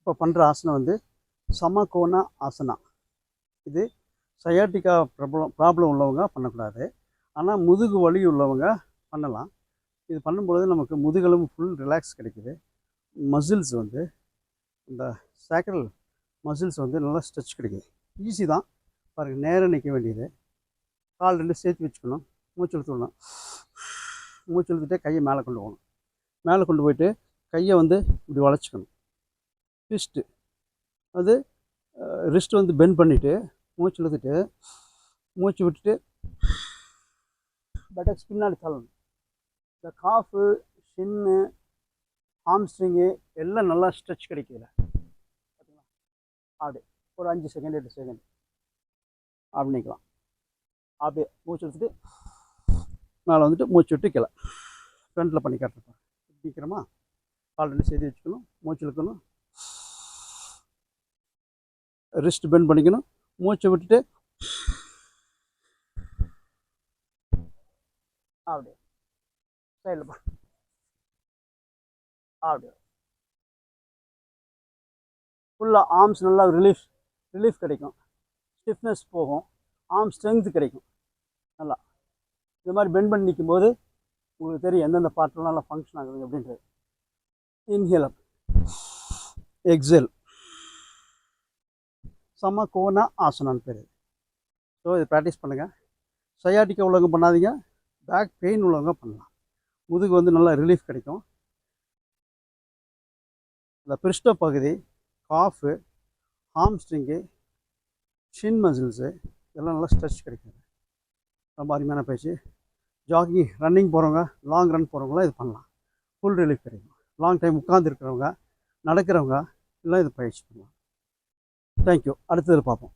இப்போ பண்ணுற ஆசனம் வந்து சமகோண ஆசனா. இது சயாட்டிக்கா ப்ராப்ளம் உள்ளவங்க பண்ணக்கூடாது. ஆனால் முதுகு வலி உள்ளவங்க பண்ணலாம். இது பண்ணும்பொழுது நமக்கு முதுகெலும்பு ஃபுல் ரிலாக்ஸ் கிடைக்குது. மசில்ஸ் வந்து இந்த சேக்ரல் மசில்ஸ் வந்து நல்லா ஸ்ட்ரெச் கிடைக்குது. ஈஸி தான் பாருங்கள். நேராக நிற்க வேண்டியது, கால் ரெண்டு சேர்த்து வச்சுக்கணும், மூச்சு இழுத்து விடணும். மூச்சு இழுத்துட்டே கையை மேலே கொண்டு போகணும். மேலே கொண்டு போயிட்டு கையை வந்து இப்படி வளைச்சிக்கணும். ரிஸ்ட்டு அது ரிஸ்ட் வந்து பெண்ட் பண்ணிவிட்டு மூச்சு இழுத்துட்டு மூச்சு விட்டுட்டு பட்டக்ஸ் பின்னாடி தள்ளணும். இந்த காஃபு, ஷின்னு, ஹாம்ஸ்ட்ரிங்கு எல்லாம் நல்லா ஸ்ட்ரெச் கிடைக்கல. பார்த்தீங்களா? அப்படி ஒரு 5 செகண்ட் 8 செகண்ட் அப்படி நிற்கலாம். அப்படியே மூச்சு எடுத்துட்டு மேலே வந்துட்டு மூச்சு விட்டு கீழே ஃப்ரண்ட்டில் பண்ணி காட்டுறப்ப நிற்கிறோமா? கால் ரெண்டு சேர்த்து வச்சுக்கணும், மூச்சு இழுக்கணும், ரிஸ்ட் பெண்ட் பண்ணிக்கணும், மூச்சை விட்டுட்டு அப்படியே சைடில் பா அப்படியே ஃபுல்லாக ஆர்ம்ஸ் நல்லா ரிலீஃப் கிடைக்கும், ஸ்டிஃப்னஸ் போகும், ஆர்ம் ஸ்ட்ரென்த் கிடைக்கும். நல்லா இந்த மாதிரி பெண்ட் பண்ணி நிற்கும்போது உங்களுக்கு தெரியும் எந்தெந்த பார்ட்லாம் நல்லா ஃபங்க்ஷன் ஆகுது அப்படின்றது. இன்ஹேல் அப், எக்ஸேல், சமகோண ஆசனான்னு பேர். ஸோ இதை ப்ராக்டிஸ் பண்ணுங்கள். சயாட்டிக்கா உள்ளவங்க பண்ணாதீங்க, பேக் பெயின் உள்ளவங்க பண்ணலாம். முதுகு வந்து நல்லா ரிலீஃப் கிடைக்கும். இந்த பிரிஸ்ட பகுதி, காஃபு, ஹாம்ஸ்ட்ரிங்கு, ஷின் மசில்ஸு இதெல்லாம் நல்லா ஸ்ட்ரெச் கிடைக்கும். ரொம்ப அருமையான பயிற்சி. ஜாகிங், ரன்னிங் போகிறவங்க, லாங் ரன் போகிறவங்களாம் இது பண்ணலாம். ஃபுல் ரிலீஃப் கிடைக்கும். லாங் டைம் உட்கார்ந்து இருக்கிறவங்க, நடக்கிறவங்க எல்லாம் இது பயிற்சி பண்ணலாம். தேங்க்யூ. அடுத்ததில் பார்ப்போம்.